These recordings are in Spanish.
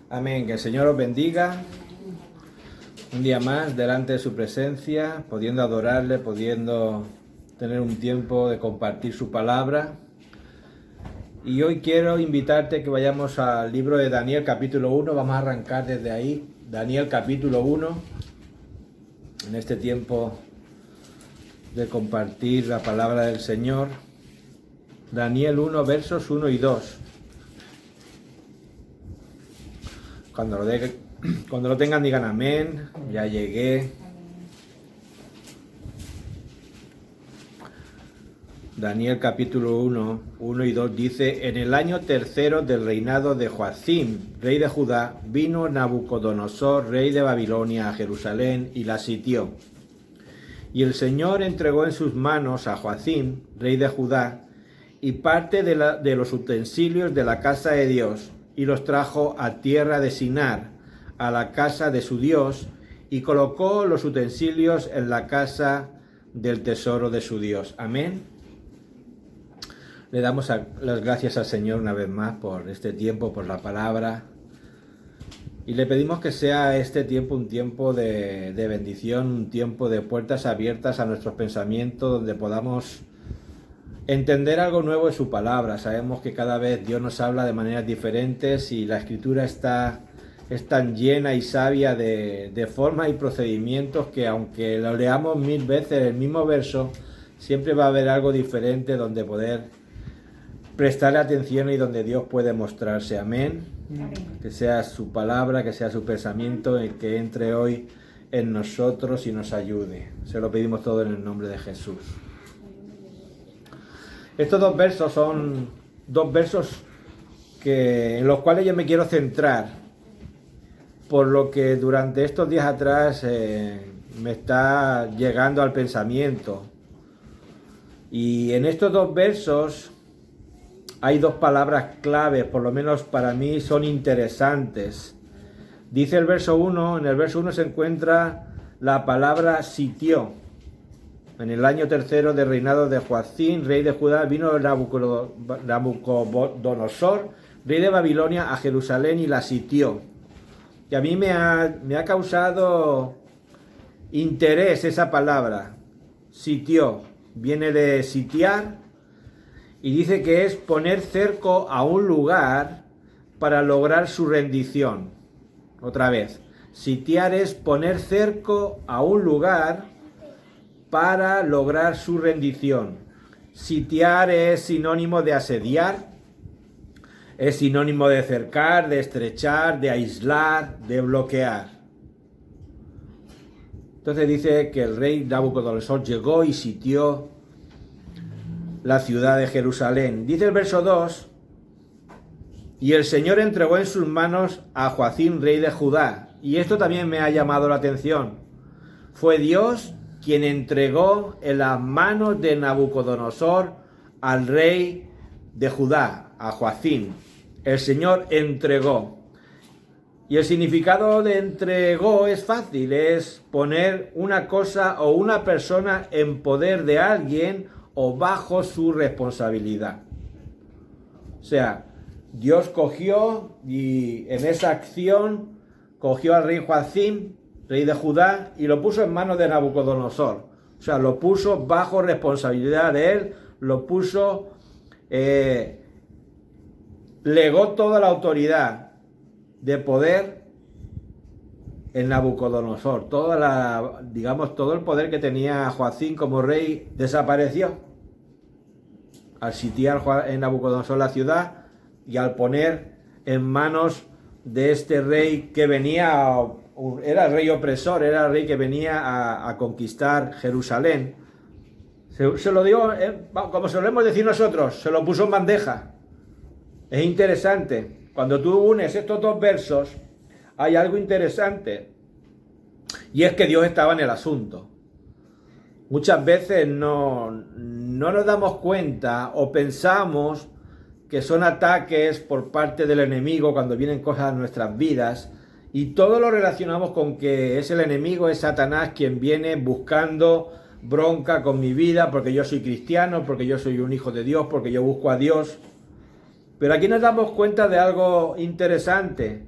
Amén. Que el Señor os bendiga. Un día más delante de su presencia, pudiendo adorarle, pudiendo tener un tiempo de compartir su palabra. Y hoy quiero invitarte que vayamos al libro de Daniel capítulo 1. Vamos a arrancar desde ahí. Daniel capítulo 1. En este tiempo de compartir la palabra del Señor. Daniel 1, versos 1 y 2. Cuando lo tengan digan amén. Ya llegué. Daniel capítulo 1, 1 y 2 dice: En el año tercero del reinado de Joacim, rey de Judá, vino Nabucodonosor, rey de Babilonia, a Jerusalén y la sitió. Y el Señor entregó en sus manos a Joacim, rey de Judá, y parte de los utensilios de la casa de Dios, y los trajo a tierra de Sinar, a la casa de su Dios, y colocó los utensilios en la casa del tesoro de su Dios. Amén. Le damos las gracias al Señor una vez más por este tiempo, por la palabra. Y le pedimos que sea este tiempo un tiempo de bendición, un tiempo de puertas abiertas a nuestros pensamientos, donde podamos entender algo nuevo de su palabra. Sabemos que cada vez Dios nos habla de maneras diferentes y la Escritura es tan llena y sabia de formas y procedimientos que aunque lo leamos 1000 veces el mismo verso, siempre va a haber algo diferente donde poder prestarle atención y donde Dios puede mostrarse. Amén. Amén. Que sea su palabra, que sea su pensamiento, el que entre hoy en nosotros y nos ayude. Se lo pedimos todo en el nombre de Jesús. Estos dos versos son dos versos en los cuales yo me quiero centrar, por lo que durante estos días atrás me está llegando al pensamiento. Y en estos dos versos hay dos palabras claves, por lo menos para mí son interesantes. Dice el verso 1, en el verso 1 se encuentra la palabra sitió. En el año tercero del reinado de Joacim, rey de Judá, vino Nabucodonosor, rey de Babilonia, a Jerusalén y la sitió. Y a mí me ha causado interés esa palabra, sitió. Viene de sitiar y dice que es poner cerco a un lugar para lograr su rendición. Otra vez, sitiar es poner cerco a un lugar para lograr su rendición. Sitiar es sinónimo de asediar, es sinónimo de cercar, de estrechar, de aislar, de bloquear. Entonces dice que el rey Nabucodonosor llegó y sitió la ciudad de Jerusalén. Dice el verso 2, y el Señor entregó en sus manos a Joacim, rey de Judá. Y esto también me ha llamado la atención. Fue Dios quien entregó en las manos de Nabucodonosor al rey de Judá, a Joacim. El Señor entregó. Y el significado de entregó es fácil, es poner una cosa o una persona en poder de alguien o bajo su responsabilidad. O sea, Dios cogió y en esa acción cogió al rey Joacim, rey de Judá, y lo puso en manos de Nabucodonosor. O sea, lo puso bajo responsabilidad de él, lo puso, legó toda la autoridad de poder en Nabucodonosor. Todo el poder que tenía Joacim como rey desapareció al sitiar en Nabucodonosor la ciudad y al poner en manos de este rey que venía, era el rey opresor, era el rey que venía a conquistar Jerusalén. Se lo dio, como solemos decir nosotros, se lo puso en bandeja. Es interesante. Cuando tú unes estos dos versos, hay algo interesante. Y es que Dios estaba en el asunto. Muchas veces no nos damos cuenta o pensamos que son ataques por parte del enemigo cuando vienen cosas a nuestras vidas, y todo lo relacionamos con que es el enemigo, es Satanás quien viene buscando bronca con mi vida porque yo soy cristiano, porque yo soy un hijo de Dios, porque yo busco a Dios. Pero aquí nos damos cuenta de algo interesante.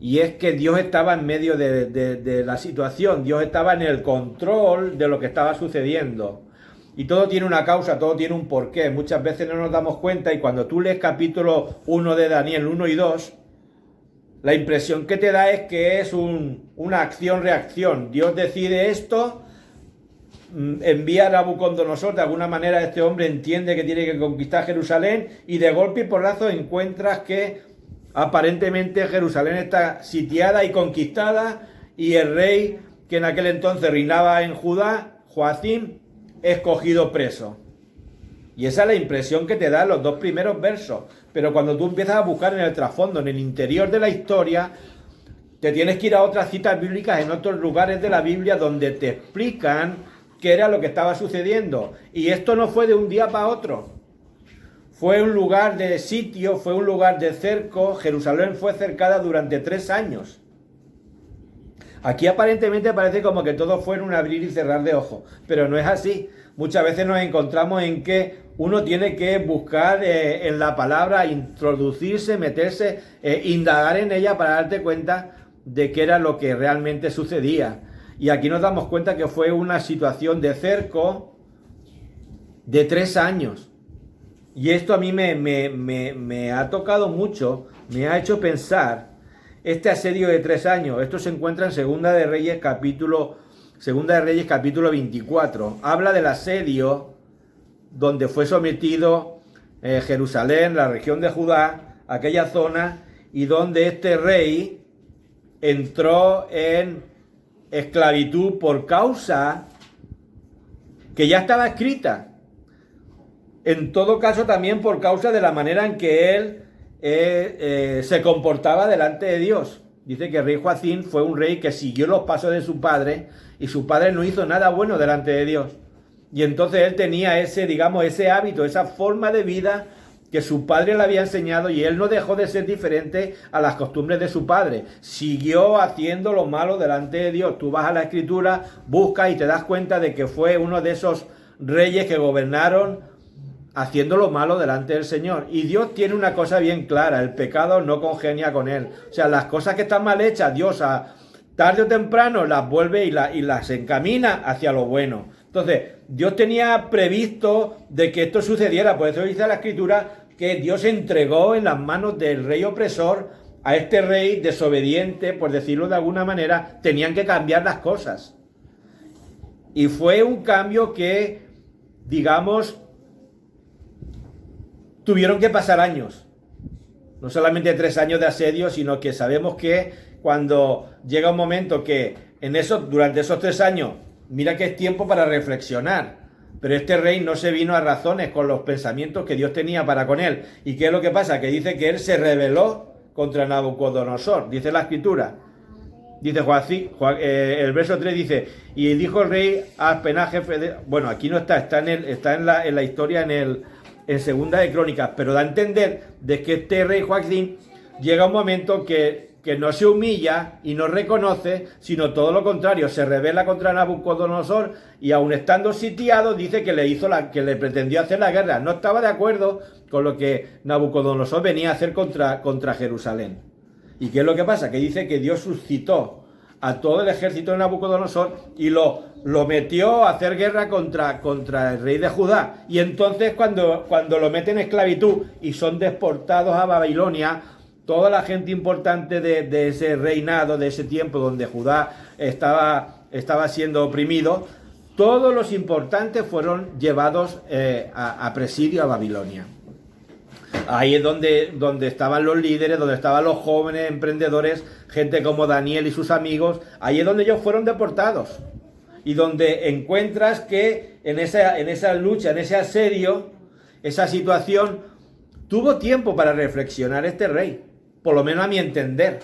y es que Dios estaba en medio de la situación, Dios estaba en el control de lo que estaba sucediendo. Y todo tiene una causa, todo tiene un porqué. Muchas veces no nos damos cuenta y cuando tú lees capítulo 1 de Daniel 1 y 2, la impresión que te da es que es una acción-reacción. Dios decide esto, envía a Nabucodonosor, de alguna manera este hombre entiende que tiene que conquistar Jerusalén y de golpe y porrazo encuentras que aparentemente Jerusalén está sitiada y conquistada y el rey que en aquel entonces reinaba en Judá, Joacim, es cogido preso. Y esa es la impresión que te dan los dos primeros versos. Pero cuando tú empiezas a buscar en el trasfondo, en el interior de la historia, te tienes que ir a otras citas bíblicas en otros lugares de la Biblia donde te explican qué era lo que estaba sucediendo. Y esto no fue de un día para otro. Fue un lugar de sitio, fue un lugar de cerco. Jerusalén fue cercada durante 3 años. Aquí aparentemente parece como que todo fue en un abrir y cerrar de ojos, pero no es así. Muchas veces nos encontramos en que uno tiene que buscar en la palabra, introducirse, meterse, indagar en ella para darte cuenta de qué era lo que realmente sucedía. Y aquí nos damos cuenta que fue una situación de cerco de 3 años. Y esto a mí me ha tocado mucho, me ha hecho pensar. Este asedio de 3 años, esto se encuentra en Segunda de Reyes capítulo 24. Habla del asedio donde fue sometido Jerusalén, la región de Judá, aquella zona, y donde este rey entró en esclavitud por causa que ya estaba escrita. En todo caso también por causa de la manera en que él se comportaba delante de Dios. Dice que el rey Joacim fue un rey que siguió los pasos de su padre y su padre no hizo nada bueno delante de Dios. Y entonces él tenía ese hábito, esa forma de vida que su padre le había enseñado y él no dejó de ser diferente a las costumbres de su padre. Siguió haciendo lo malo delante de Dios. Tú vas a la Escritura, buscas y te das cuenta de que fue uno de esos reyes que gobernaron haciendo lo malo delante del Señor. Y Dios tiene una cosa bien clara: el pecado no congenia con él. O sea, las cosas que están mal hechas, Dios tarde o temprano las vuelve y las encamina hacia lo bueno. Entonces, Dios tenía previsto de que esto sucediera. Por eso dice la Escritura que Dios entregó en las manos del rey opresor a este rey desobediente, por decirlo de alguna manera. Tenían que cambiar las cosas. Y fue un cambio que, digamos, tuvieron que pasar años, no solamente 3 años de asedio, sino que sabemos que cuando llega un momento que durante esos 3 años, mira que es tiempo para reflexionar, pero este rey no se vino a razones con los pensamientos que Dios tenía para con él. ¿Y qué es lo que pasa? Que dice que él se rebeló contra Nabucodonosor, dice la Escritura. Dice el verso 3 dice, y dijo el rey a Aspenaz, jefe de... Bueno, aquí no está en la historia en Segunda de Crónicas, pero da a entender de que este rey Joacim llega un momento que no se humilla y no reconoce, sino todo lo contrario, se rebela contra Nabucodonosor y aun estando sitiado dice que le pretendió hacer la guerra. No estaba de acuerdo con lo que Nabucodonosor venía a hacer contra Jerusalén. ¿Y qué es lo que pasa? Que dice que Dios suscitó a todo el ejército de Nabucodonosor y lo metió a hacer guerra contra el rey de Judá. Y entonces cuando lo meten en esclavitud y son deportados a Babilonia, toda la gente importante de ese reinado, de ese tiempo donde Judá estaba siendo oprimido, todos los importantes fueron llevados a presidio a Babilonia. Ahí es donde estaban los líderes, donde estaban los jóvenes emprendedores, gente como Daniel y sus amigos. Ahí es donde ellos fueron deportados. Y donde encuentras que en esa lucha, en ese asedio, esa situación, tuvo tiempo para reflexionar este rey. Por lo menos a mi entender.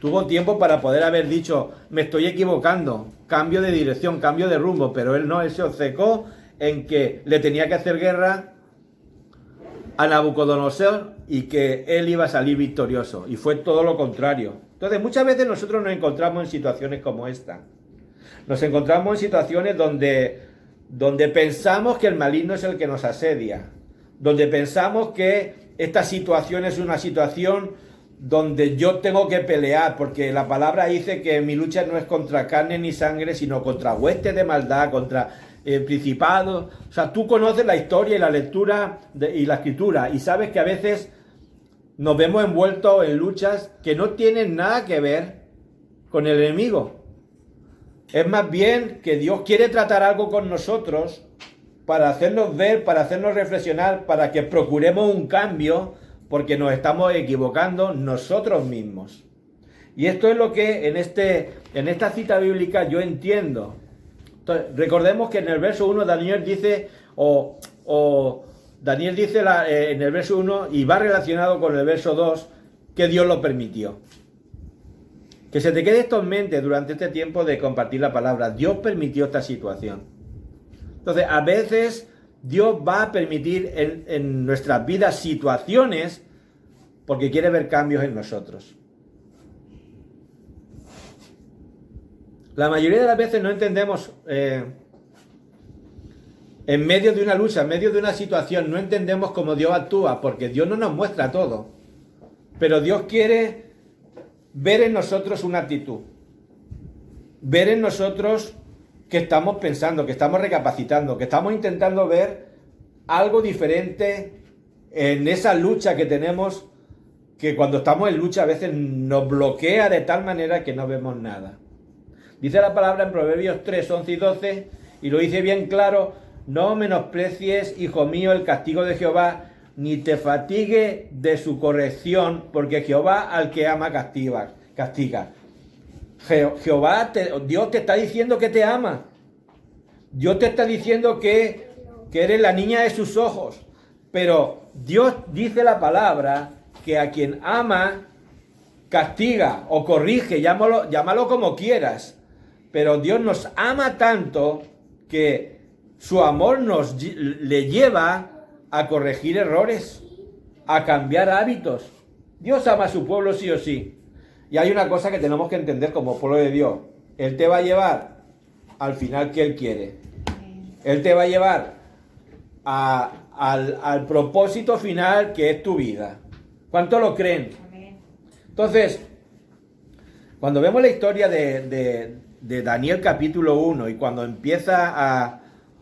Tuvo tiempo para poder haber dicho, me estoy equivocando, cambio de dirección, cambio de rumbo. Pero él no, él se obcecó en que le tenía que hacer guerra a Nabucodonosor y que él iba a salir victorioso, y fue todo lo contrario. Entonces muchas veces nosotros nos encontramos en situaciones como esta, nos encontramos en situaciones donde pensamos que el maligno es el que nos asedia, donde pensamos que esta situación es una situación donde yo tengo que pelear, porque la palabra dice que mi lucha no es contra carne ni sangre, sino contra huestes de maldad, contra principados. O sea, tú conoces la historia y la lectura y la escritura, y sabes que a veces nos vemos envueltos en luchas que no tienen nada que ver con el enemigo. Es más bien que Dios quiere tratar algo con nosotros para hacernos ver, para hacernos reflexionar, para que procuremos un cambio, porque nos estamos equivocando nosotros mismos. Y esto es lo que en esta cita bíblica yo entiendo. Entonces, recordemos que en el verso 1 Daniel dice, Daniel dice en el verso 1, y va relacionado con el verso 2, que Dios lo permitió. Que se te quede esto en mente durante este tiempo de compartir la palabra. Dios permitió esta situación. Entonces, a veces Dios va a permitir en nuestras vidas situaciones porque quiere ver cambios en nosotros. La mayoría de las veces no entendemos, en medio de una lucha, en medio de una situación, no entendemos cómo Dios actúa, porque Dios no nos muestra todo. Pero Dios quiere ver en nosotros una actitud. Ver en nosotros que estamos pensando, que estamos recapacitando, que estamos intentando ver algo diferente en esa lucha que tenemos, que cuando estamos en lucha a veces nos bloquea de tal manera que no vemos nada. Dice la palabra en Proverbios 3, 11 y 12, y lo dice bien claro: no menosprecies, hijo mío, el castigo de Jehová, ni te fatigue de su corrección, porque Jehová al que ama castiga. Dios te está diciendo que te ama. Dios te está diciendo que eres la niña de sus ojos. Pero Dios dice la palabra que a quien ama castiga o corrige, llámalo como quieras. Pero Dios nos ama tanto que su amor le lleva a corregir errores, a cambiar hábitos. Dios ama a su pueblo sí o sí. Y hay una cosa que tenemos que entender como pueblo de Dios. Él te va a llevar al final que Él quiere. Él te va a llevar al propósito final que es tu vida. ¿Cuánto lo creen? Entonces, cuando vemos la historia de Daniel capítulo 1 y cuando empieza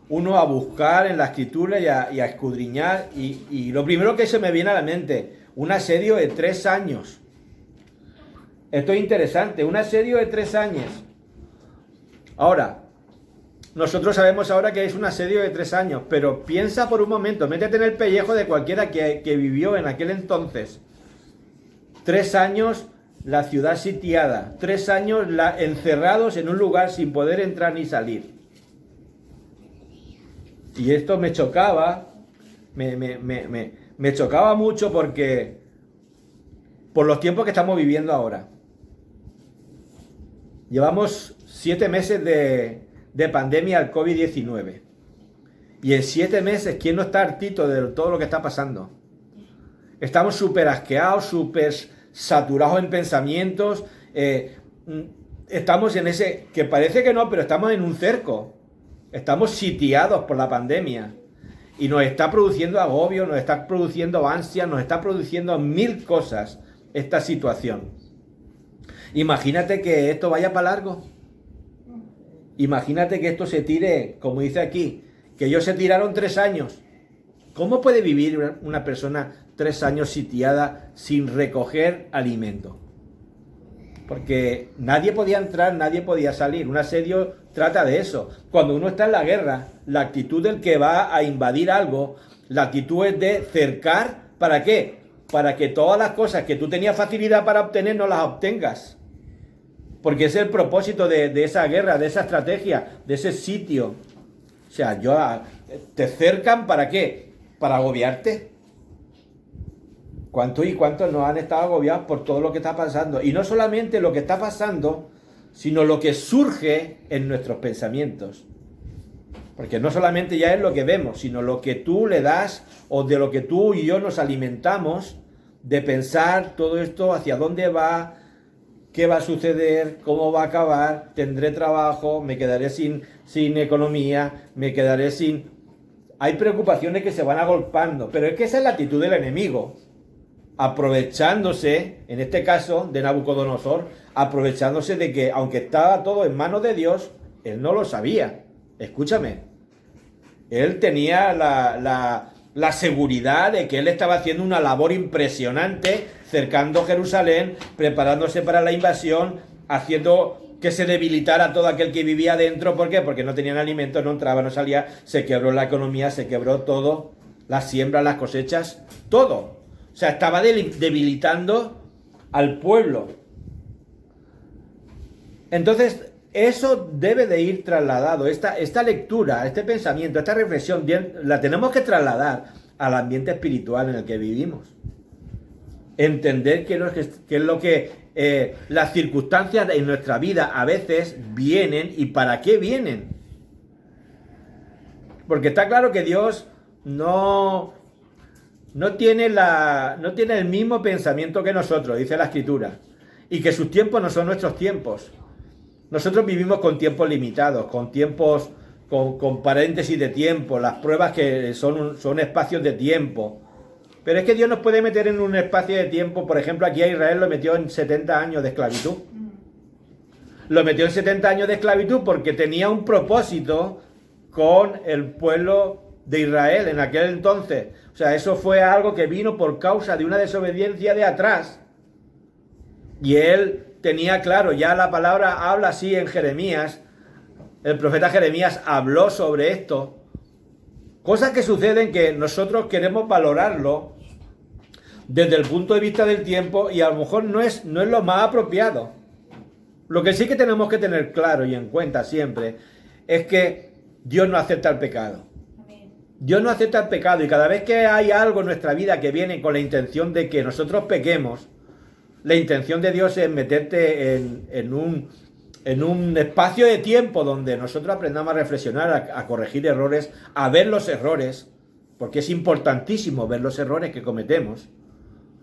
uno a buscar en la escritura y a escudriñar, y lo primero que se me viene a la mente, un asedio de 3 años. Esto es interesante, un asedio de 3 años. Ahora, nosotros sabemos ahora que es un asedio de 3 años, pero piensa por un momento, métete en el pellejo de cualquiera que vivió en aquel entonces. 3 años la ciudad sitiada, 3 años encerrados en un lugar sin poder entrar ni salir. Y esto me chocaba, me chocaba mucho por los tiempos que estamos viviendo ahora. Llevamos 7 meses de pandemia al COVID-19. Y en 7 meses, ¿quién no está hartito de todo lo que está pasando? Estamos súper asqueados, súper saturados en pensamientos. Estamos en ese, que parece que no, pero estamos en un cerco. Estamos sitiados por la pandemia. Y nos está produciendo agobio, nos está produciendo ansia, nos está produciendo 1000 cosas esta situación. Imagínate que esto vaya para largo. Imagínate que esto se tire, como dice aquí, que ellos se tiraron 3 años. ¿Cómo puede vivir una persona 3 años sitiada sin recoger alimento? Porque nadie podía entrar, nadie podía salir. Un asedio trata de eso. Cuando uno está en la guerra, la actitud del que va a invadir algo, la actitud es de cercar. ¿Para qué? Para que todas las cosas que tú tenías facilidad para obtener no las obtengas. Porque ese es el propósito de esa guerra, de esa estrategia, de ese sitio. O sea, te cercan ¿para qué? Para agobiarte. ¿Cuántos y cuántos nos han estado agobiados por todo lo que está pasando? Y no solamente lo que está pasando, sino lo que surge en nuestros pensamientos. Porque no solamente ya es lo que vemos, sino lo que tú le das o de lo que tú y yo nos alimentamos de pensar todo esto, hacia dónde va, qué va a suceder, cómo va a acabar, tendré trabajo, me quedaré sin economía, me quedaré sin... Hay preocupaciones que se van agolpando, pero es que esa es la actitud del enemigo. aprovechándose, en este caso de Nabucodonosor, aprovechándose de que aunque estaba todo en manos de Dios, él no lo sabía. Escúchame, él tenía la seguridad de que él estaba haciendo una labor impresionante, cercando Jerusalén, preparándose para la invasión, haciendo que se debilitara todo aquel que vivía dentro. ¿Por qué? Porque no tenían alimento, no entraba, no salía, se quebró la economía, se quebró todo, las siembras, las cosechas, todo. O sea, estaba debilitando al pueblo. Entonces, eso debe de ir trasladado, esta lectura, este pensamiento, esta reflexión, la tenemos que trasladar al ambiente espiritual en el que vivimos. Entender qué es lo que las circunstancias en nuestra vida a veces vienen y para qué vienen. Porque está claro que Dios no tiene el mismo pensamiento que nosotros, dice la Escritura, y que sus tiempos no son nuestros tiempos. Nosotros vivimos con tiempos limitados, con tiempos, con paréntesis de tiempo, las pruebas que son espacios de tiempo. Pero es que Dios nos puede meter en un espacio de tiempo. Por ejemplo, aquí a Israel lo metió en 70 años de esclavitud. Lo metió en 70 años de esclavitud porque tenía un propósito con el pueblo de Israel en aquel entonces. O sea, eso fue algo que vino por causa de una desobediencia de atrás. Y él tenía claro, ya la palabra habla así en Jeremías, el profeta Jeremías habló sobre esto. Cosas que suceden que nosotros queremos valorarlo desde el punto de vista del tiempo y a lo mejor no es lo más apropiado. Lo que sí que tenemos que tener claro y en cuenta siempre es que Dios no acepta el pecado. Dios no acepta el pecado y cada vez que hay algo en nuestra vida que viene con la intención de que nosotros pequemos, la intención de Dios es meterte en un espacio de tiempo donde nosotros aprendamos a reflexionar, a corregir errores, a ver los errores, porque es importantísimo ver los errores que cometemos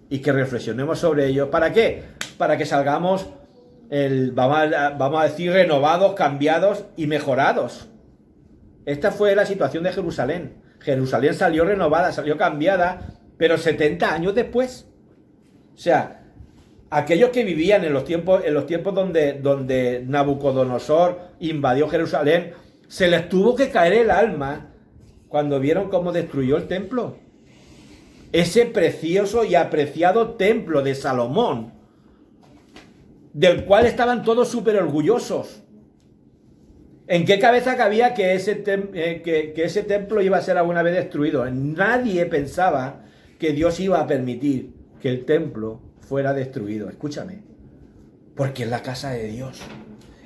y que reflexionemos sobre ellos. ¿Para qué? Para que salgamos, vamos a decir, renovados, cambiados y mejorados. Esta fue la situación de Jerusalén. Jerusalén salió renovada, salió cambiada, pero 70 años después. O sea, aquellos que vivían en los tiempos donde Nabucodonosor invadió Jerusalén, se les tuvo que caer el alma cuando vieron cómo destruyó el templo. Ese precioso y apreciado templo de Salomón, del cual estaban todos súper orgullosos. ¿En qué cabeza cabía que ese templo iba a ser alguna vez destruido? Nadie pensaba que Dios iba a permitir que el templo fuera destruido. Escúchame, porque es la casa de Dios,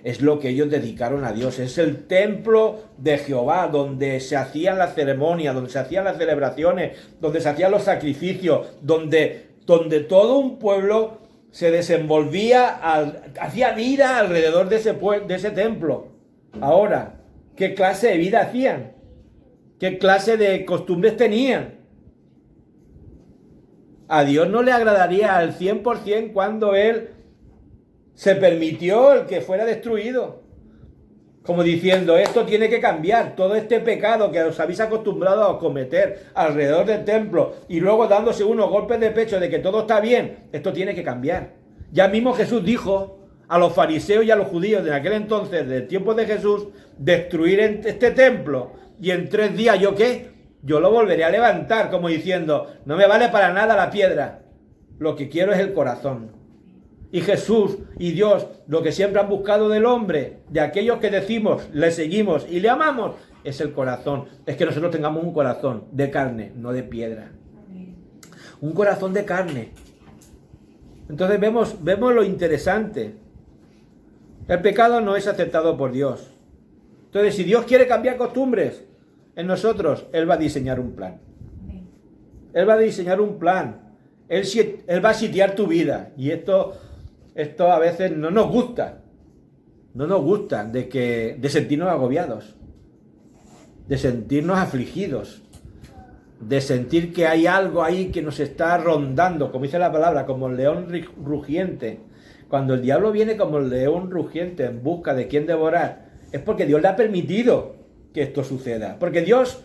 es lo que ellos dedicaron a Dios, es el templo de Jehová, donde se hacían las ceremonias, donde se hacían las celebraciones, donde se hacían los sacrificios, donde todo un pueblo se desenvolvía, hacía vida alrededor de ese templo. Ahora, ¿qué clase de vida hacían? ¿Qué clase de costumbres tenían? A Dios no le agradaría al 100% cuando Él se permitió el que fuera destruido. Como diciendo, esto tiene que cambiar, todo este pecado que os habéis acostumbrado a cometer alrededor del templo y luego dándose unos golpes de pecho de que todo está bien, esto tiene que cambiar. Ya mismo Jesús dijo a los fariseos y a los judíos de aquel entonces, del tiempo de Jesús, destruir este templo y en 3 días, ¿yo qué? Yo lo volveré a levantar, como diciendo, no me vale para nada la piedra, lo que quiero es el corazón. Y Jesús y Dios, lo que siempre han buscado del hombre, de aquellos que decimos, le seguimos y le amamos, es el corazón. Es que nosotros tengamos un corazón de carne, no de piedra. Un corazón de carne. Entonces vemos lo interesante. El pecado no es aceptado por Dios. Entonces, si Dios quiere cambiar costumbres en nosotros, Él va a diseñar un plan. Él va a diseñar un plan. Él va a sitiar tu vida. Y esto a veces no nos gusta. No nos gusta de sentirnos agobiados. De sentirnos afligidos. De sentir que hay algo ahí que nos está rondando, como dice la palabra, como el león rugiente. Cuando el diablo viene como el león rugiente en busca de quién devorar, es porque Dios le ha permitido que esto suceda. Porque Dios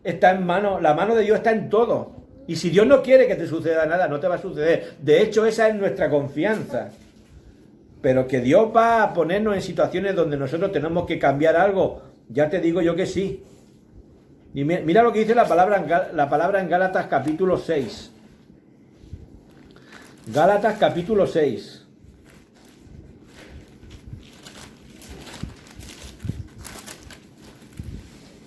está en mano, la mano de Dios está en todo. Y si Dios no quiere que te suceda nada, no te va a suceder. De hecho, esa es nuestra confianza. Pero que Dios va a ponernos en situaciones donde nosotros tenemos que cambiar algo, ya te digo yo que sí. Y mira lo que dice la palabra en Gálatas capítulo 6. Gálatas capítulo 6.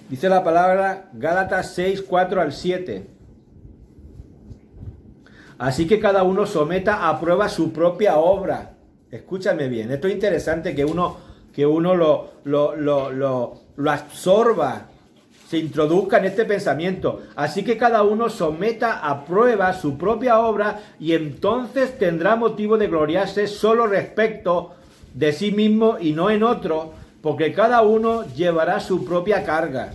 Dice la palabra Gálatas 6, 4 al 7. Así que cada uno someta a prueba su propia obra. Escúchame bien, esto es interesante que uno lo absorba, se introduzca en este pensamiento. Así que cada uno someta a prueba su propia obra y entonces tendrá motivo de gloriarse solo respecto de sí mismo y no en otro, porque cada uno llevará su propia carga.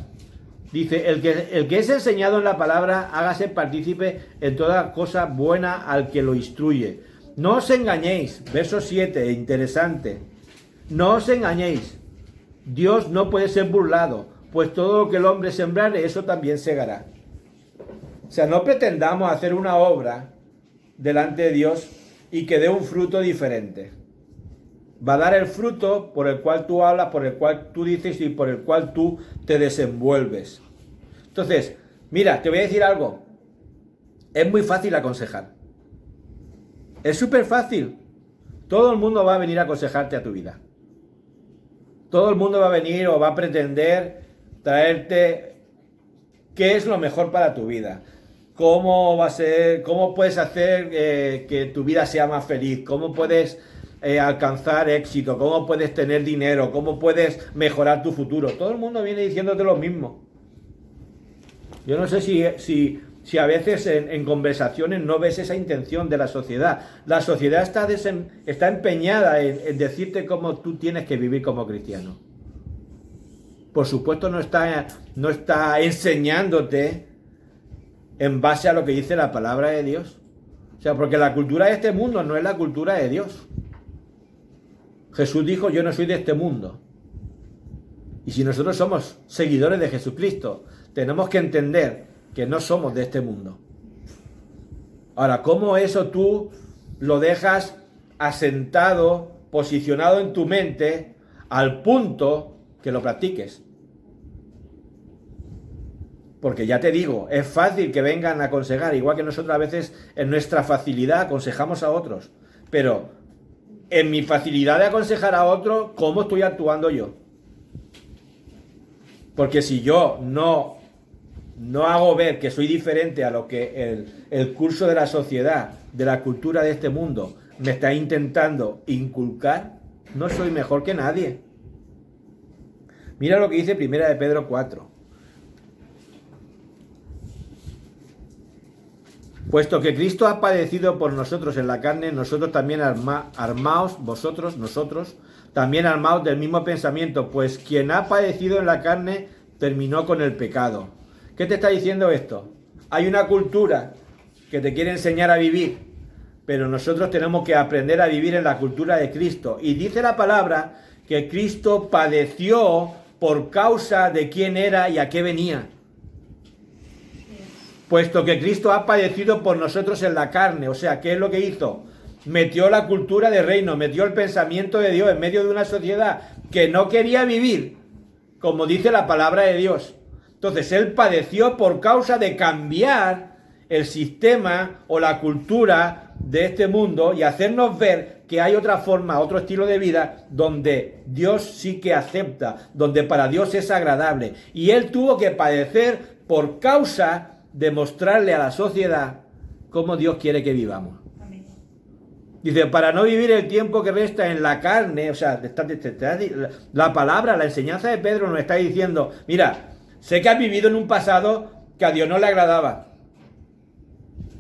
Dice, el que es enseñado en la palabra, hágase partícipe en toda cosa buena al que lo instruye. No os engañéis, verso 7, interesante. No os engañéis, Dios no puede ser burlado, pues todo lo que el hombre sembrare, eso también segará. O sea, no pretendamos hacer una obra delante de Dios y que dé un fruto diferente. Va a dar el fruto por el cual tú hablas, por el cual tú dices y por el cual tú te desenvuelves. Entonces, mira, te voy a decir algo. Es muy fácil aconsejar. Es súper fácil. Todo el mundo va a venir a aconsejarte a tu vida. Todo el mundo va a venir o va a pretender traerte qué es lo mejor para tu vida. Cómo va a ser, cómo puedes hacer que tu vida sea más feliz. Cómo puedes alcanzar éxito. Cómo puedes tener dinero. Cómo puedes mejorar tu futuro. Todo el mundo viene diciéndote lo mismo. Yo no sé si a veces en conversaciones no ves esa intención de la sociedad. La sociedad está empeñada en decirte cómo tú tienes que vivir como cristiano. Por supuesto no está enseñándote en base a lo que dice la palabra de Dios. O sea, porque la cultura de este mundo no es la cultura de Dios. Jesús dijo, yo no soy de este mundo. Y si nosotros somos seguidores de Jesucristo, tenemos que entender que no somos de este mundo. Ahora, ¿cómo eso tú lo dejas asentado, posicionado en tu mente, al punto que lo practiques? Porque ya te digo, es fácil que vengan a aconsejar, igual que nosotros a veces en nuestra facilidad aconsejamos a otros. Pero en mi facilidad de aconsejar a otros, ¿cómo estoy actuando yo? Porque si yo no hago ver que soy diferente a lo que el curso de la sociedad, de la cultura de este mundo, me está intentando inculcar, no soy mejor que nadie. Mira lo que dice 1 de Pedro 4. Puesto que Cristo ha padecido por nosotros en la carne, nosotros también nosotros, también armaos del mismo pensamiento, pues quien ha padecido en la carne terminó con el pecado. ¿Qué te está diciendo esto? Hay una cultura que te quiere enseñar a vivir, pero nosotros tenemos que aprender a vivir en la cultura de Cristo. Y dice la palabra que Cristo padeció por causa de quién era y a qué venía. Puesto que Cristo ha padecido por nosotros en la carne, o sea, ¿qué es lo que hizo? Metió la cultura de reino, metió el pensamiento de Dios en medio de una sociedad que no quería vivir, como dice la palabra de Dios. Entonces, Él padeció por causa de cambiar el sistema o la cultura de este mundo y hacernos ver que hay otra forma, otro estilo de vida donde Dios sí que acepta, donde para Dios es agradable. Y Él tuvo que padecer por causa de mostrarle a la sociedad cómo Dios quiere que vivamos. Amén. Dice, para no vivir el tiempo que resta en la carne, o sea, la palabra, la enseñanza de Pedro nos está diciendo, mira, sé que has vivido en un pasado que a Dios no le agradaba,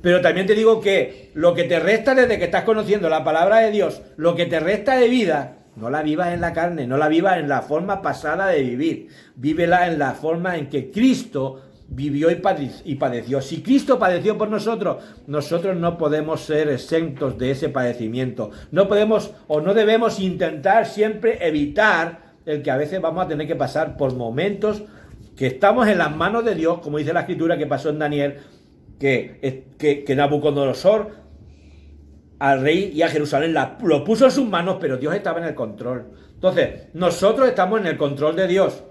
pero también te digo que lo que te resta desde que estás conociendo la palabra de Dios, lo que te resta de vida, no la vivas en la carne, no la vivas en la forma pasada de vivir, vívela en la forma en que Cristo vivió y padeció. Si Cristo padeció por nosotros, nosotros no podemos ser exentos de ese padecimiento. No podemos o no debemos intentar siempre evitar el que a veces vamos a tener que pasar por momentos que estamos en las manos de Dios, como dice la Escritura que pasó en Daniel, que Nabucodonosor al rey y a Jerusalén lo puso en sus manos, pero Dios estaba en el control. Entonces, nosotros estamos en el control de Dios,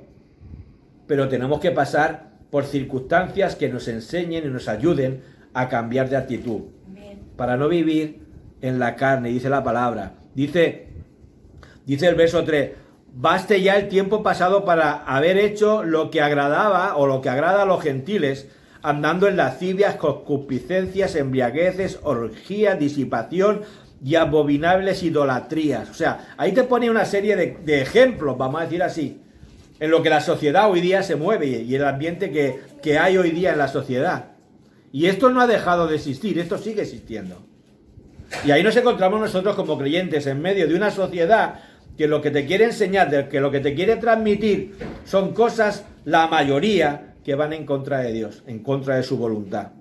pero tenemos que pasar por circunstancias que nos enseñen y nos ayuden a cambiar de actitud. Amén. Para no vivir en la carne, dice la palabra. Dice el verso 3, baste ya el tiempo pasado para haber hecho lo que agradaba o lo que agrada a los gentiles, andando en lascivias, concupiscencias, embriagueces, orgías, disipación y abominables idolatrías. O sea, ahí te pone una serie de ejemplos, vamos a decir así, en lo que la sociedad hoy día se mueve y el ambiente que hay hoy día en la sociedad. Y esto no ha dejado de existir, esto sigue existiendo. Y ahí nos encontramos nosotros como creyentes en medio de una sociedad que lo que te quiere enseñar, que lo que te quiere transmitir son cosas, la mayoría, que van en contra de Dios, en contra de su voluntad.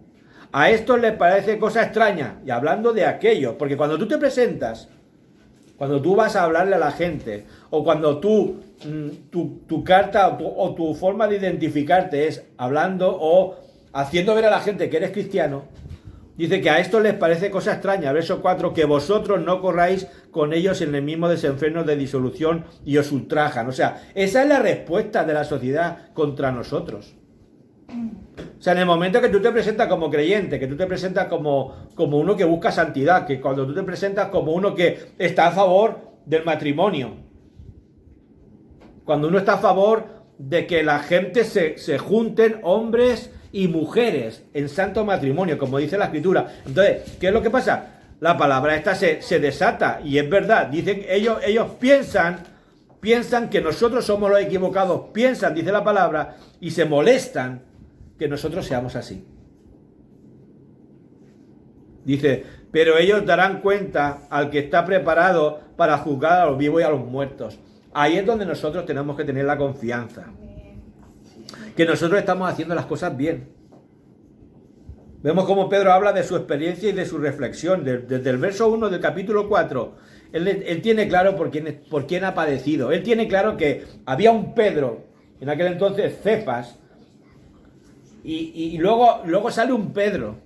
A estos les parece cosa extraña, y hablando de aquello, porque cuando tú te presentas, cuando tú vas a hablarle a la gente, o cuando tu carta o tu forma de identificarte es hablando o haciendo ver a la gente que eres cristiano, dice que a esto les parece cosa extraña, verso 4, que vosotros no corráis con ellos en el mismo desenfreno de disolución y os ultrajan. O sea, esa es la respuesta de la sociedad contra nosotros. O sea, en el momento que tú te presentas como creyente, que tú te presentas como uno que busca santidad, que cuando tú te presentas como uno que está a favor del matrimonio, cuando uno está a favor de que la gente se junten hombres y mujeres en santo matrimonio, como dice la Escritura. Entonces, ¿qué es lo que pasa? La palabra esta se desata, y es verdad. Dicen, ellos piensan que nosotros somos los equivocados, piensan, dice la palabra, y se molestan que nosotros seamos así. Dice, pero ellos darán cuenta al que está preparado para juzgar a los vivos y a los muertos. Ahí es donde nosotros tenemos que tener la confianza, que nosotros estamos haciendo las cosas bien. Vemos cómo Pedro habla de su experiencia y de su reflexión. Desde el verso 1 del capítulo 4, él tiene claro por quién ha padecido. Él tiene claro que había un Pedro, en aquel entonces Cefas, y luego sale un Pedro,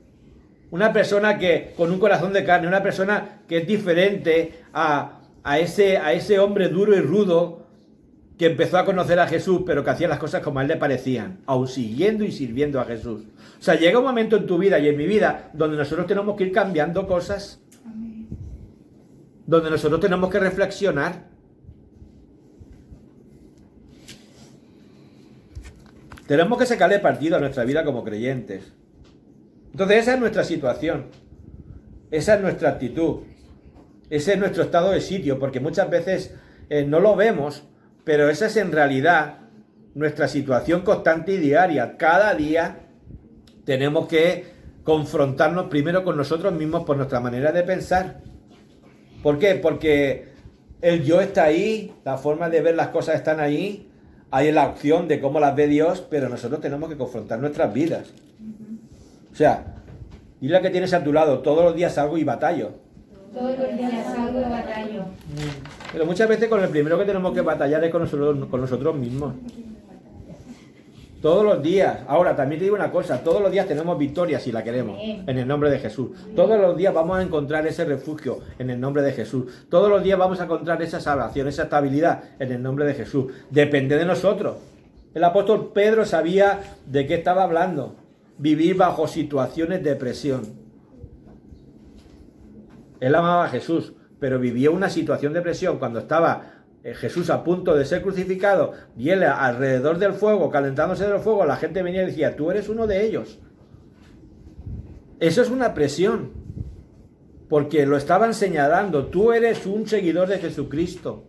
una persona que con un corazón de carne, una persona que es diferente a ese hombre duro y rudo que empezó a conocer a Jesús, pero que hacía las cosas como a él le parecían, aun siguiendo y sirviendo a Jesús. O sea, llega un momento en tu vida y en mi vida donde nosotros tenemos que ir cambiando cosas, donde nosotros tenemos que reflexionar. Tenemos que sacarle partido a nuestra vida como creyentes. Entonces esa es nuestra situación, esa es nuestra actitud, ese es nuestro estado de sitio, porque muchas veces no lo vemos, pero esa es en realidad nuestra situación constante y diaria. Cada día tenemos que confrontarnos primero con nosotros mismos por nuestra manera de pensar. ¿Por qué? Porque el yo está ahí, la forma de ver las cosas están ahí, hay la opción de cómo las ve Dios, pero nosotros tenemos que confrontar nuestras vidas. O sea, dile a que tienes a tu lado, todos los días salgo y batallo. Todos los días salgo y batallo. Pero muchas veces con el primero que tenemos que batallar es con nosotros mismos. Todos los días. Ahora, también te digo una cosa, todos los días tenemos victoria si la queremos, en el nombre de Jesús. Todos los días vamos a encontrar ese refugio en el nombre de Jesús. Todos los días vamos a encontrar esa salvación, esa estabilidad en el nombre de Jesús. Depende de nosotros. El apóstol Pedro sabía de qué estaba hablando. Vivir bajo situaciones de presión. Él amaba a Jesús, pero vivía una situación de presión cuando estaba Jesús a punto de ser crucificado y él alrededor del fuego, calentándose del fuego, la gente venía y decía, tú eres uno de ellos. Eso es una presión, porque lo estaban señalando, tú eres un seguidor de Jesucristo.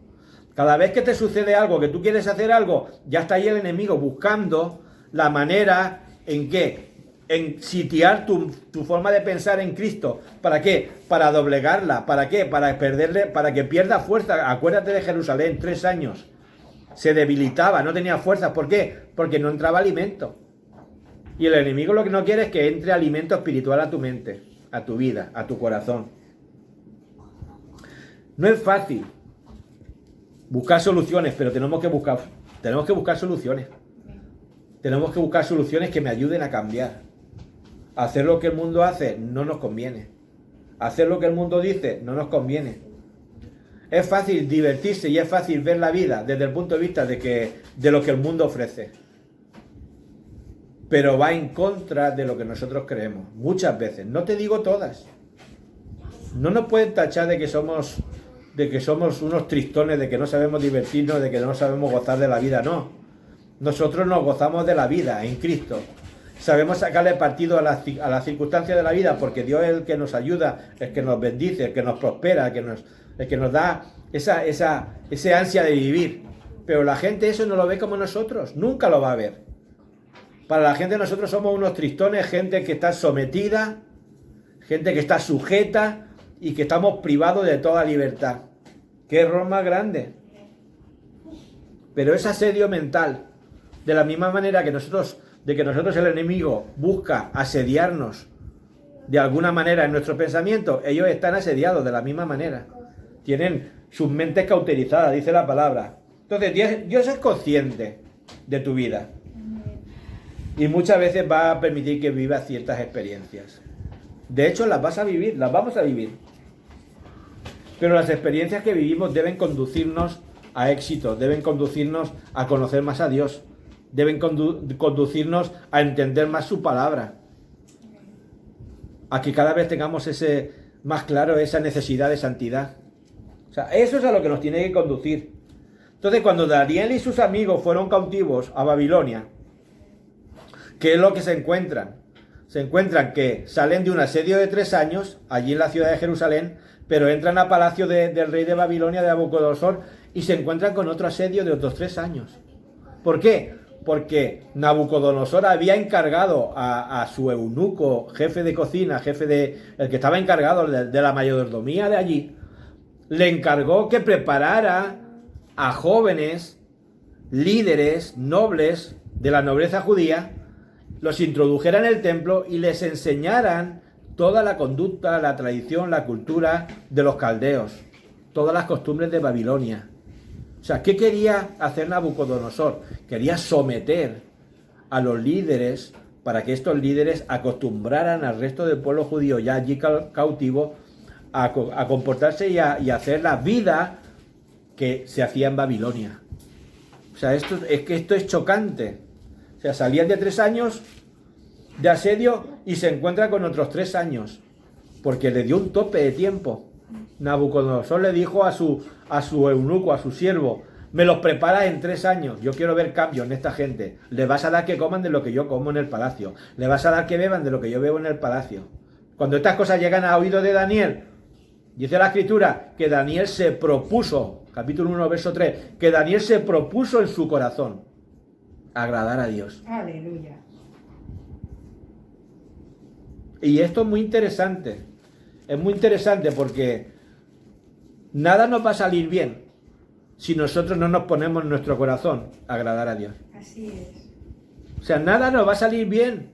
Cada vez que te sucede algo, que tú quieres hacer algo, ya está ahí el enemigo buscando la manera en sitiar tu forma de pensar en Cristo. ¿Para qué? Para doblegarla. ¿Para qué? Para que pierda fuerza. Acuérdate de Jerusalén, 3 años. Se debilitaba, no tenía fuerza. ¿Por qué? Porque no entraba alimento. Y el enemigo lo que no quiere es que entre alimento espiritual a tu mente, a tu vida, a tu corazón. No es fácil buscar soluciones, pero tenemos que buscar soluciones. Tenemos que buscar soluciones que me ayuden a cambiar. Hacer lo que el mundo hace no nos conviene. Hacer lo que el mundo dice no nos conviene. Es fácil divertirse y es fácil ver la vida desde el punto de vista de lo que el mundo ofrece. Pero va en contra de lo que nosotros creemos. Muchas veces. No te digo todas. No nos pueden tachar de que somos unos tristones, de que no sabemos divertirnos, de que no sabemos gozar de la vida. No. Nosotros nos gozamos de la vida en Cristo. Sabemos sacarle partido a las circunstancias de la vida porque Dios es el que nos ayuda, el que nos bendice, el que nos prospera, el que nos da ese ansia de vivir. Pero la gente eso no lo ve como nosotros, nunca lo va a ver. Para la gente nosotros somos unos tristones, gente que está sometida, gente que está sujeta y que estamos privados de toda libertad. ¡Qué error más grande! Pero es asedio mental. De la misma manera que nosotros el enemigo busca asediarnos de alguna manera en nuestro pensamiento, ellos están asediados de la misma manera. Tienen sus mentes cauterizadas, dice la palabra. Entonces, Dios es consciente de tu vida. Y muchas veces va a permitir que vivas ciertas experiencias. De hecho, las vas a vivir, las vamos a vivir. Pero las experiencias que vivimos deben conducirnos a éxito, deben conducirnos a conocer más a Dios. Deben conducirnos a entender más su palabra, a que cada vez tengamos más claro esa necesidad de santidad. O sea, eso es a lo que nos tiene que conducir. Entonces, cuando Daniel y sus amigos fueron cautivos a Babilonia, ¿qué es lo que se encuentran? Se encuentran que salen de un asedio de 3 años, allí en la ciudad de Jerusalén, pero entran al palacio del rey de Babilonia, de Nabucodonosor, y se encuentran con otro asedio de otros 3 años. ¿Por qué? Porque Nabucodonosor había encargado a su eunuco, jefe de cocina, el que estaba encargado de la mayordomía de allí, le encargó que preparara a jóvenes, líderes, nobles de la nobleza judía, los introdujera en el templo y les enseñaran toda la conducta, la tradición, la cultura de los caldeos, todas las costumbres de Babilonia. O sea, ¿qué quería hacer Nabucodonosor? Quería someter a los líderes para que estos líderes acostumbraran al resto del pueblo judío ya allí cautivo a comportarse y a hacer la vida que se hacía en Babilonia. O sea, esto es chocante. O sea, salían de 3 años de asedio y se encuentran con otros 3 años, porque le dio un tope de tiempo. Nabucodonosor le dijo a su eunuco, a su siervo: me los preparas en 3 años, yo quiero ver cambios en esta gente. Le vas a dar que coman de lo que yo como en el palacio, le vas a dar que beban de lo que yo bebo en el palacio. Cuando estas cosas llegan a oídos de Daniel, dice la escritura que Daniel se propuso, capítulo 1, verso 3, que Daniel se propuso en su corazón agradar a Dios. Aleluya. Y esto es muy interesante. Es muy interesante porque nada nos va a salir bien si nosotros no nos ponemos en nuestro corazón a agradar a Dios. Así es. O sea, nada nos va a salir bien.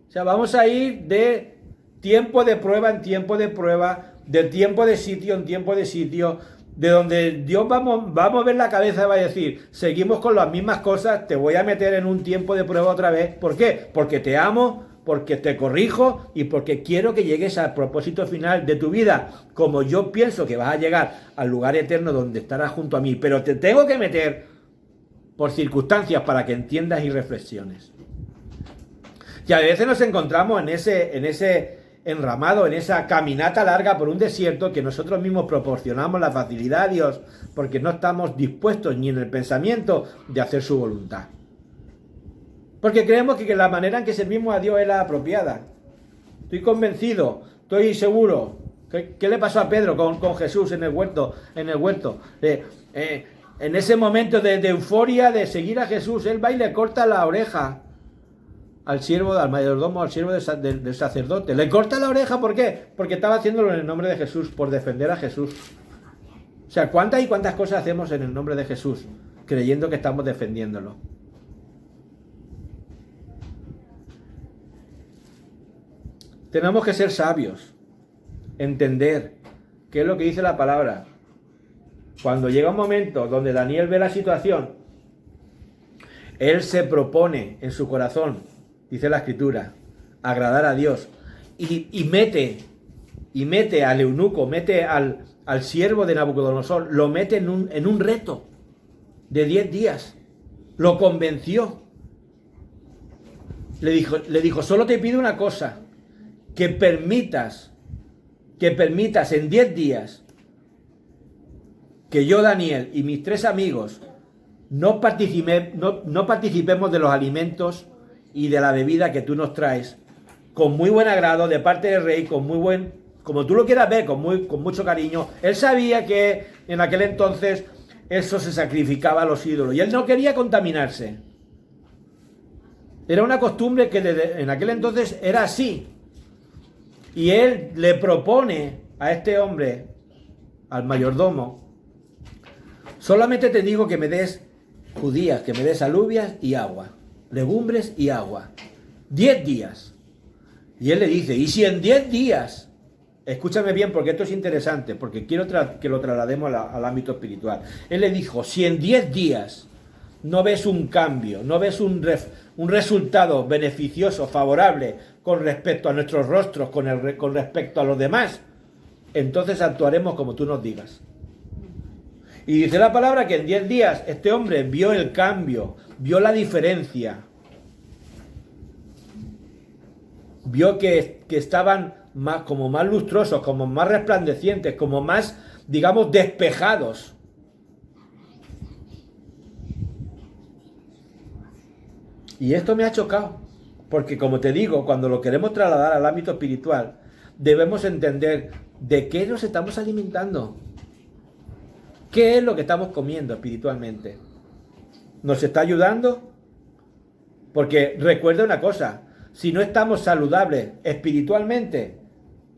O sea, vamos a ir de tiempo de prueba en tiempo de prueba, de tiempo de sitio en tiempo de sitio, de donde Dios va a mover la cabeza y va a decir: seguimos con las mismas cosas, te voy a meter en un tiempo de prueba otra vez. ¿Por qué? Porque te amo, porque te corrijo y porque quiero que llegues al propósito final de tu vida, como yo pienso que vas a llegar al lugar eterno donde estarás junto a mí, pero te tengo que meter por circunstancias para que entiendas y reflexiones. Y a veces nos encontramos en ese enramado, en esa caminata larga por un desierto que nosotros mismos proporcionamos la facilidad a Dios porque no estamos dispuestos ni en el pensamiento de hacer su voluntad. Porque creemos que la manera en que servimos a Dios es la apropiada. Estoy convencido, estoy seguro. ¿Qué le pasó a Pedro con Jesús en el huerto? En ese momento de euforia de seguir a Jesús, él va y le corta la oreja al siervo, al mayordomo, al siervo del sacerdote. Le corta la oreja, ¿por qué? Porque estaba haciéndolo en el nombre de Jesús, por defender a Jesús. O sea, ¿cuántas y cuántas cosas hacemos en el nombre de Jesús, creyendo que estamos defendiéndolo? Tenemos que ser sabios, entender qué es lo que dice la palabra. Cuando llega un momento donde Daniel ve la situación, él se propone en su corazón, dice la escritura, agradar a Dios. Y mete al eunuco, mete al siervo de Nabucodonosor, lo mete en un reto de 10 días. Lo convenció. Le dijo, solo te pido una cosa, que permitas en 10 días que yo, Daniel, y mis 3 amigos no participemos de los alimentos y de la bebida que tú nos traes, con muy buen agrado, de parte del rey, como tú lo quieras ver, con mucho cariño. Él sabía que en aquel entonces eso se sacrificaba a los ídolos, y él no quería contaminarse. Era una costumbre que en aquel entonces era así. Y él le propone a este hombre, al mayordomo, solamente te digo que me des judías, que me des alubias y agua, legumbres y agua. 10 días. Y él le dice, y si en 10 días, escúchame bien porque esto es interesante, porque quiero que lo traslademos al ámbito espiritual. Él le dijo, si en 10 días no ves un cambio, no ves un resultado beneficioso, favorable con respecto a nuestros rostros, con respecto a los demás, entonces actuaremos como tú nos digas. Y dice la palabra que en 10 días este hombre vio el cambio, vio la diferencia, vio que estaban como más lustrosos, como más resplandecientes, como más, digamos, despejados. Y esto me ha chocado, porque como te digo, cuando lo queremos trasladar al ámbito espiritual, debemos entender de qué nos estamos alimentando. ¿Qué es lo que estamos comiendo espiritualmente? ¿Nos está ayudando? Porque recuerda una cosa, si no estamos saludables espiritualmente,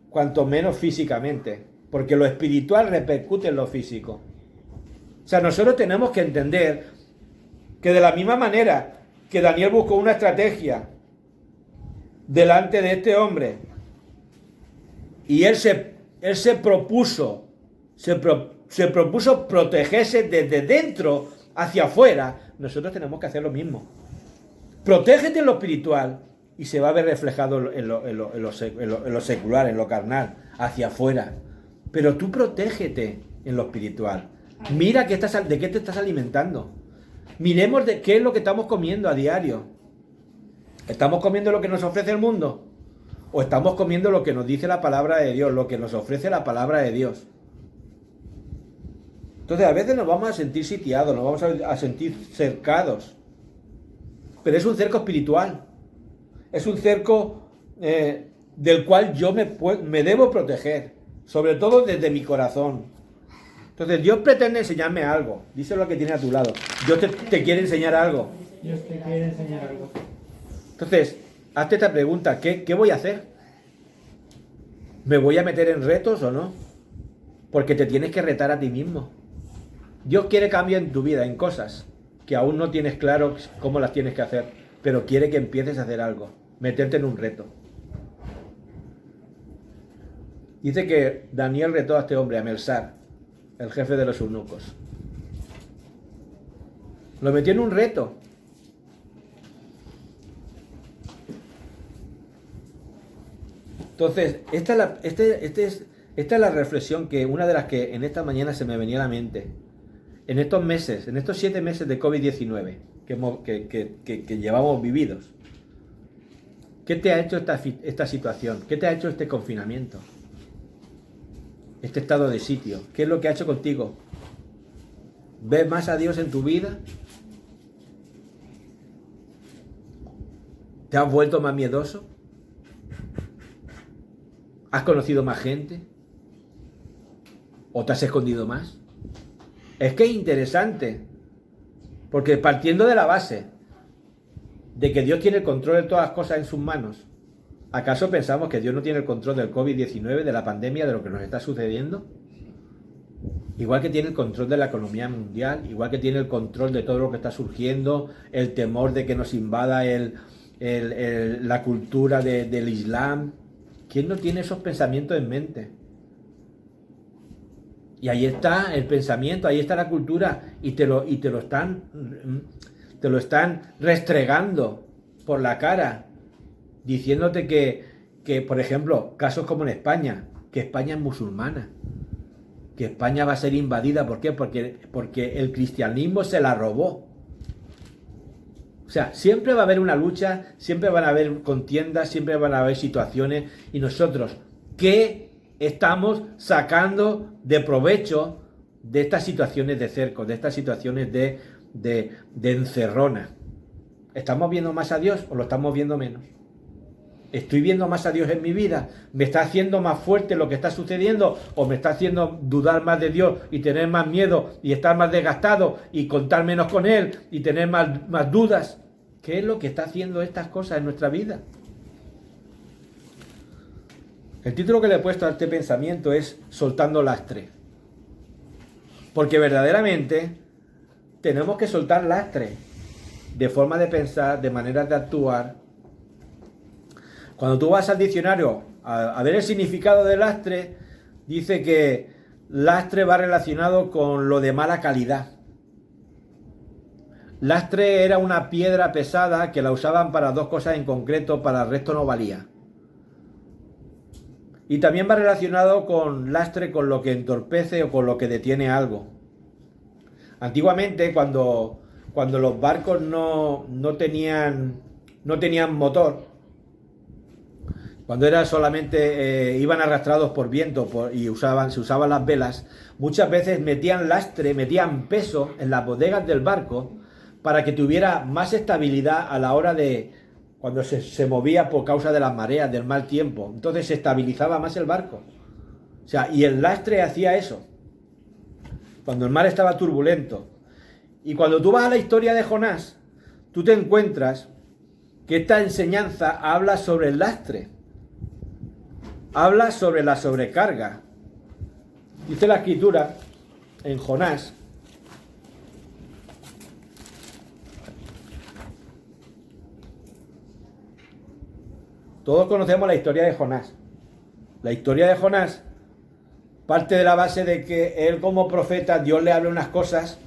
cuanto menos físicamente, porque lo espiritual repercute en lo físico. O sea, nosotros tenemos que entender que de la misma manera que Daniel buscó una estrategia delante de este hombre y él se propuso protegerse desde dentro hacia afuera, nosotros tenemos que hacer lo mismo. Protégete en lo espiritual y se va a ver reflejado en lo secular, en lo carnal, hacia afuera. Pero tú protégete en lo espiritual. Mira de qué te estás alimentando. Miremos de qué es lo que estamos comiendo a diario. ¿Estamos comiendo lo que nos ofrece el mundo? ¿O estamos comiendo lo que nos dice la palabra de Dios, lo que nos ofrece la palabra de Dios? Entonces a veces nos vamos a sentir sitiados, nos vamos a sentir cercados. Pero es un cerco espiritual. Es un cerco del cual yo me debo proteger. Sobre todo desde mi corazón. Entonces Dios pretende enseñarme algo. Díselo al que tiene a tu lado. Dios te quiere enseñar algo. Dios te quiere enseñar algo. Entonces, hazte esta pregunta. ¿Qué voy a hacer? ¿Me voy a meter en retos o no? Porque te tienes que retar a ti mismo. Dios quiere cambio en tu vida, en cosas que aún no tienes claro cómo las tienes que hacer, pero quiere que empieces a hacer algo, meterte en un reto. Dice que Daniel retó a este hombre, a Melsar, el jefe de los eunucos. Lo metió en un reto. Entonces, esta es la reflexión una de las que en esta mañana se me venía a la mente. En estos meses, en estos 7 meses de COVID-19 que llevamos vividos, ¿qué te ha hecho esta situación? ¿Qué te ha hecho este confinamiento? Este estado de sitio. ¿Qué es lo que ha hecho contigo? ¿Ves más a Dios en tu vida? ¿Te has vuelto más miedoso? ¿Has conocido más gente? ¿O te has escondido más? Es que es interesante, porque partiendo de la base de que Dios tiene el control de todas las cosas en sus manos, ¿acaso pensamos que Dios no tiene el control del COVID-19, de la pandemia, de lo que nos está sucediendo? Igual que tiene el control de la economía mundial, igual que tiene el control de todo lo que está surgiendo, el temor de que nos invada la cultura del Islam. ¿Quién no tiene esos pensamientos en mente? Y ahí está el pensamiento, ahí está la cultura, y te lo están restregando por la cara. diciéndote que, por ejemplo, casos como en España, que España es musulmana, que España va a ser invadida. ¿Por qué? Porque el cristianismo se la robó. O sea, siempre va a haber una lucha, siempre van a haber contiendas, siempre van a haber situaciones, y nosotros, ¿qué estamos sacando de provecho de estas situaciones de cerco, de estas situaciones de encerrona? ¿Estamos viendo más a Dios o lo estamos viendo menos? ¿Estoy viendo más a Dios en mi vida? ¿Me está haciendo más fuerte lo que está sucediendo? ¿O me está haciendo dudar más de Dios y tener más miedo y estar más desgastado y contar menos con Él y tener más dudas? ¿Qué es lo que está haciendo estas cosas en nuestra vida? El título que le he puesto a este pensamiento es Soltando lastre. Porque verdaderamente tenemos que soltar lastre de forma de pensar, de maneras de actuar. Cuando tú vas al diccionario a ver el significado de lastre, dice que lastre va relacionado con lo de mala calidad. Lastre era una piedra pesada que la usaban para dos cosas en concreto, para el resto no valía. Y también va relacionado con lastre, con lo que entorpece o con lo que detiene algo. Antiguamente, cuando los barcos no tenían motor, cuando era solamente iban arrastrados por viento y se usaban las velas, muchas veces metían lastre, metían peso en las bodegas del barco para que tuviera más estabilidad a la hora de cuando se movía por causa de las mareas, del mal tiempo. Entonces se estabilizaba más el barco. O sea, y el lastre hacía eso cuando el mar estaba turbulento. Y cuando tú vas a la historia de Jonás, tú te encuentras que esta enseñanza habla sobre el lastre. Habla sobre la sobrecarga. Dice la Escritura en Jonás, todos conocemos la historia de Jonás. La historia de Jonás parte de la base de que él, como profeta, Dios le habla unas cosas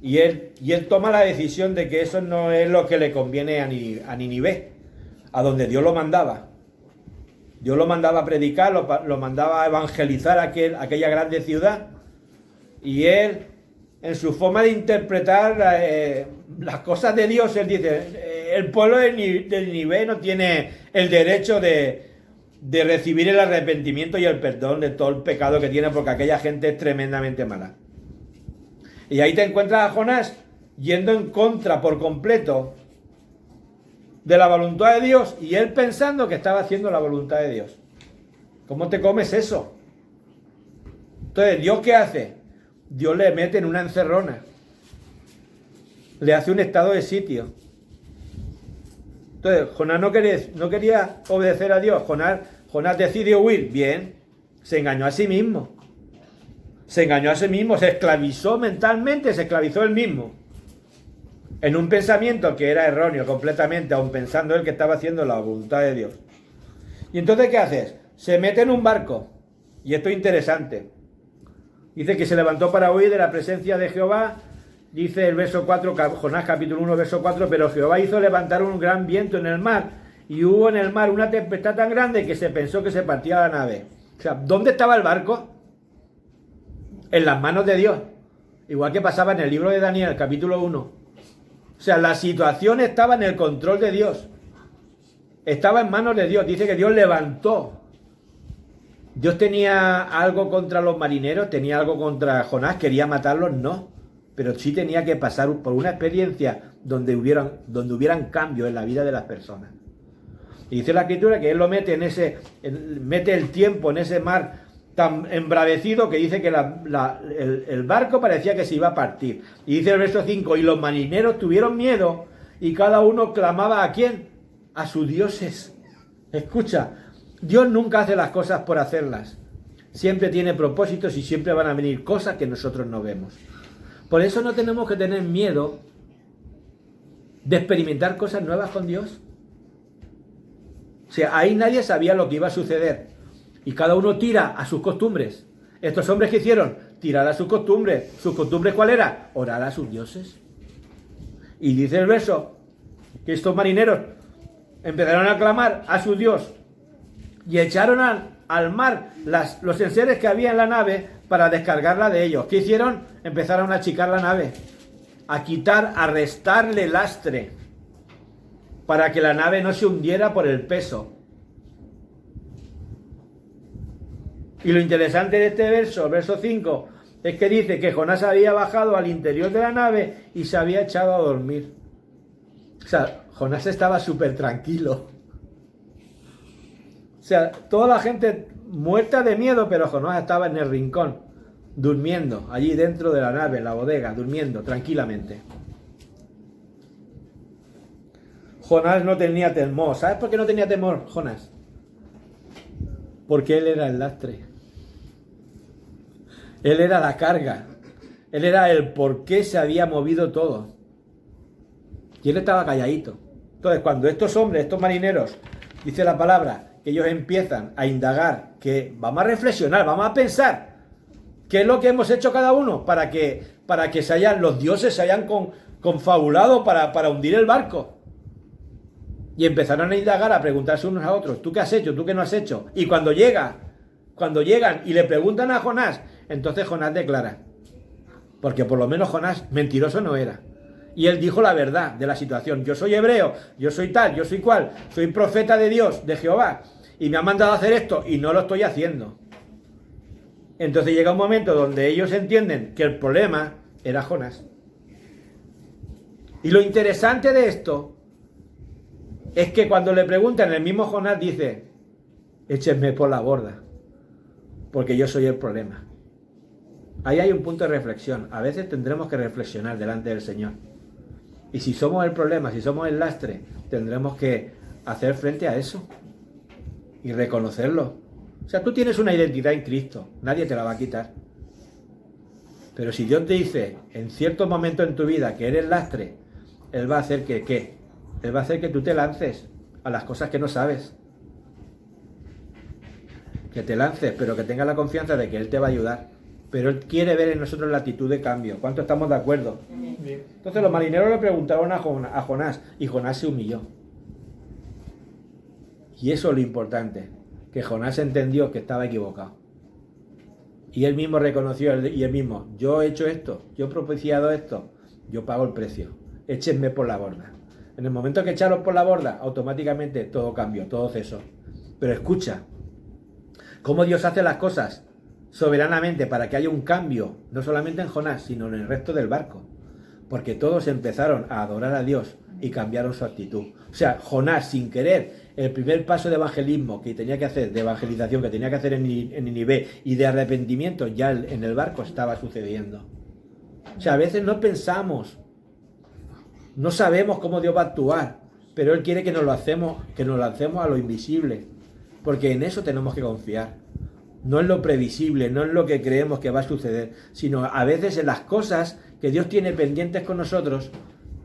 y él toma la decisión de que eso no es lo que le conviene a Nínive, a donde Dios lo mandaba. Dios lo mandaba a predicar, lo mandaba a evangelizar aquella grande ciudad, y él, en su forma de interpretar las cosas de Dios, él dice, el pueblo de Nínive no tiene el derecho de recibir el arrepentimiento y el perdón de todo el pecado que tiene, porque aquella gente es tremendamente mala. Y ahí te encuentras a Jonás yendo en contra por completo de la voluntad de Dios, y él pensando que estaba haciendo la voluntad de Dios. ¿Cómo te comes eso? Entonces, ¿Dios qué hace? Dios le mete en una encerrona, le hace un estado de sitio. Entonces, Jonás no quería obedecer a Dios. Jonás decide huir. Bien, se engañó a sí mismo. Se esclavizó mentalmente, se esclavizó él mismo. En un pensamiento que era erróneo completamente, aun pensando él que estaba haciendo la voluntad de Dios. Y entonces, ¿qué haces? Se mete en un barco. Y esto es interesante. Dice que se levantó para huir de la presencia de Jehová. Dice el verso 4, Jonás capítulo 1, verso 4, pero Jehová hizo levantar un gran viento en el mar, y hubo en el mar una tempestad tan grande que se pensó que se partía la nave. O sea, ¿dónde estaba el barco? En las manos de Dios. Igual que pasaba en el libro de Daniel, capítulo 1. O sea, la situación estaba en el control de Dios. Estaba en manos de Dios. Dice que Dios levantó. Dios tenía algo contra los marineros, tenía algo contra Jonás, quería matarlos, no. Pero sí tenía que pasar por una experiencia donde hubieran cambios en la vida de las personas. Y dice la Escritura que él lo mete mete el tiempo en ese mar tan embravecido que dice que el barco parecía que se iba a partir. Y dice el verso 5, y los marineros tuvieron miedo y cada uno clamaba ¿a quién? A sus dioses. Escucha, Dios nunca hace las cosas por hacerlas. Siempre tiene propósitos y siempre van a venir cosas que nosotros no vemos. Por eso no tenemos que tener miedo de experimentar cosas nuevas con Dios. O sea, ahí nadie sabía lo que iba a suceder. Y cada uno tira a sus costumbres. Estos hombres que hicieron, tirar a sus costumbres. ¿Sus costumbres cuál era? Orar a sus dioses. Y dice el verso que estos marineros empezaron a clamar a su Dios y echaron al mar los enseres que había en la nave para descargarla de ellos. ¿Qué hicieron? Empezaron a achicar la nave, a restarle lastre, para que la nave no se hundiera por el peso. Y lo interesante de este verso, verso 5, es que dice que Jonás había bajado al interior de la nave y se había echado a dormir. O sea, Jonás estaba súper tranquilo. O sea, toda la gente muerta de miedo, pero Jonás estaba en el rincón, durmiendo, allí dentro de la nave, en la bodega, durmiendo tranquilamente. Jonás no tenía temor. ¿Sabes por qué no tenía temor, Jonás? Porque él era el lastre. Él era la carga. Él era el por qué se había movido todo. Y él estaba calladito. Entonces, cuando estos hombres, estos marineros, dice la palabra, que ellos empiezan a indagar, que vamos a reflexionar, vamos a pensar qué es lo que hemos hecho cada uno para que los dioses se hayan confabulado para hundir el barco. Y empezaron a indagar, a preguntarse unos a otros, ¿tú qué has hecho? ¿Tú qué no has hecho? Y cuando llegan y le preguntan a Jonás, entonces Jonás declara, porque por lo menos Jonás mentiroso no era. Y él dijo la verdad de la situación. Yo soy hebreo, yo soy tal, yo soy cual, soy profeta de Dios, de Jehová, y me han mandado a hacer esto y no lo estoy haciendo. Entonces llega un momento donde ellos entienden que el problema era Jonás. Y lo interesante de esto es que cuando le preguntan, el mismo Jonás dice, échenme por la borda, porque yo soy el problema. Ahí hay un punto de reflexión. A veces tendremos que reflexionar delante del Señor. Y si somos el problema, si somos el lastre, tendremos que hacer frente a eso y reconocerlo. O sea, tú tienes una identidad en Cristo, nadie te la va a quitar. Pero si Dios te dice en ciertos momentos en tu vida que eres lastre, Él va a hacer que, ¿qué? Él va a hacer que tú te lances a las cosas que no sabes. Que te lances, pero que tengas la confianza de que Él te va a ayudar. Pero Él quiere ver en nosotros la actitud de cambio. ¿Cuánto estamos de acuerdo? Bien. Entonces los marineros le preguntaron a Jonás y Jonás se humilló. Y eso es lo importante, que Jonás entendió que estaba equivocado. Y él mismo reconoció, y él mismo, yo he hecho esto, yo he propiciado esto, yo pago el precio, échenme por la borda. En el momento que echaron por la borda, automáticamente todo cambió, todo cesó. Pero escucha, cómo Dios hace las cosas soberanamente para que haya un cambio, no solamente en Jonás, sino en el resto del barco. Porque todos empezaron a adorar a Dios y cambiaron su actitud. O sea, Jonás, sin querer, el primer paso de evangelismo que tenía que hacer, de evangelización que tenía que hacer en Nínive y de arrepentimiento, ya en el barco estaba sucediendo. O sea, a veces no pensamos, no sabemos cómo Dios va a actuar, pero Él quiere que nos lancemos a lo invisible, porque en eso tenemos que confiar. No en lo previsible, no en lo que creemos que va a suceder, sino a veces en las cosas que Dios tiene pendientes con nosotros,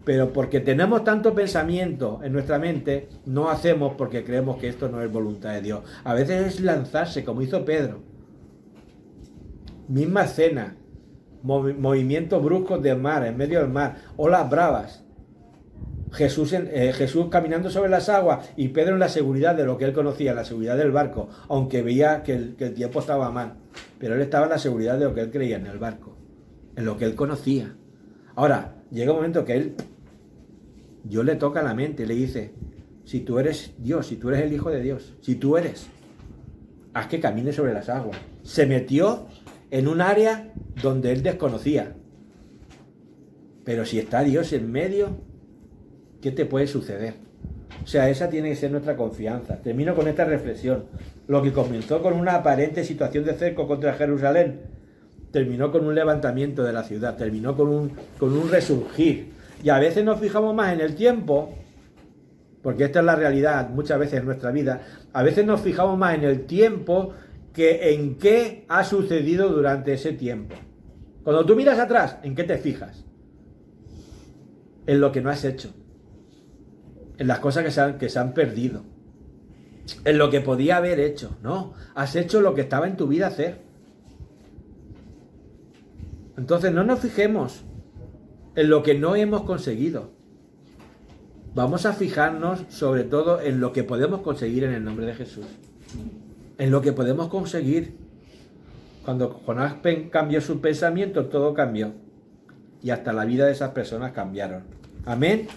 pero porque tenemos tanto pensamiento en nuestra mente, no hacemos porque creemos que esto no es voluntad de Dios. A veces es lanzarse, como hizo Pedro. Misma escena, movimientos bruscos del mar, en medio del mar, olas bravas. Jesús caminando sobre las aguas y Pedro en la seguridad de lo que él conocía, la seguridad del barco, aunque veía que el tiempo estaba mal, pero él estaba en la seguridad de lo que él creía en el barco, en lo que él conocía. Ahora, llega un momento que Dios le toca la mente y le dice, si tú eres Dios, si tú eres el Hijo de Dios, si tú eres, haz que camine sobre las aguas. Se metió en un área donde él desconocía, pero si está Dios en medio, ¿qué te puede suceder? O sea, esa tiene que ser nuestra confianza. Termino con esta reflexión. Lo que comenzó con una aparente situación de cerco contra Jerusalén, terminó con un levantamiento de la ciudad, terminó con un resurgir. Y a veces nos fijamos más en el tiempo, porque esta es la realidad muchas veces en nuestra vida, a veces nos fijamos más en el tiempo que en qué ha sucedido durante ese tiempo. Cuando tú miras atrás, ¿en qué te fijas? En lo que no has hecho. En las cosas que se han perdido, en lo que podía haber hecho. No, has hecho lo que estaba en tu vida hacer. Entonces no nos fijemos en lo que no hemos conseguido. Vamos a fijarnos sobre todo en lo que podemos conseguir en el nombre de Jesús. En lo que podemos conseguir. Cuando Jonás cambió su pensamiento, todo cambió. Y hasta la vida de esas personas cambiaron. Amén.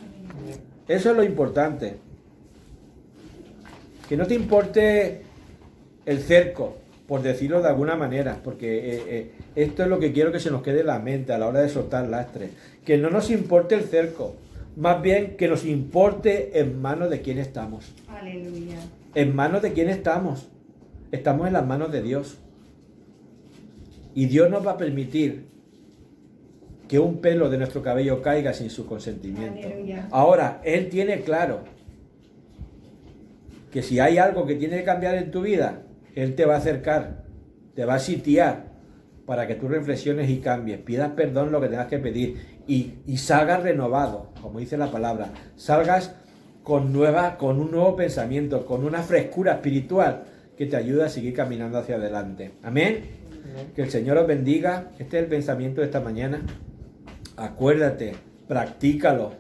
Eso es lo importante. Que no te importe el cerco, por decirlo de alguna manera, porque esto es lo que quiero que se nos quede en la mente a la hora de soltar lastres. Que no nos importe el cerco, más bien que nos importe en manos de quién estamos. Aleluya. En manos de quién estamos. Estamos en las manos de Dios. Y Dios nos va a permitir que un pelo de nuestro cabello caiga sin su consentimiento. Aleluya. Ahora, Él tiene claro que si hay algo que tiene que cambiar en tu vida, Él te va a acercar, te va a sitiar para que tú reflexiones y cambies, pidas perdón lo que tengas que pedir y salgas renovado, como dice la palabra, salgas con un nuevo pensamiento, con una frescura espiritual que te ayude a seguir caminando hacia adelante. Amén. Que el Señor os bendiga. Este es el pensamiento de esta mañana. Acuérdate, practícalo,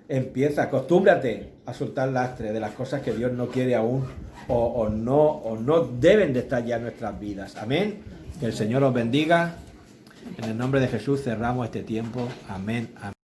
empieza, acostúmbrate a soltar lastre de las cosas que Dios no quiere aún o no deben de estar ya en nuestras vidas. Amén. Que el Señor os bendiga. En el nombre de Jesús cerramos este tiempo. Amén. Amén.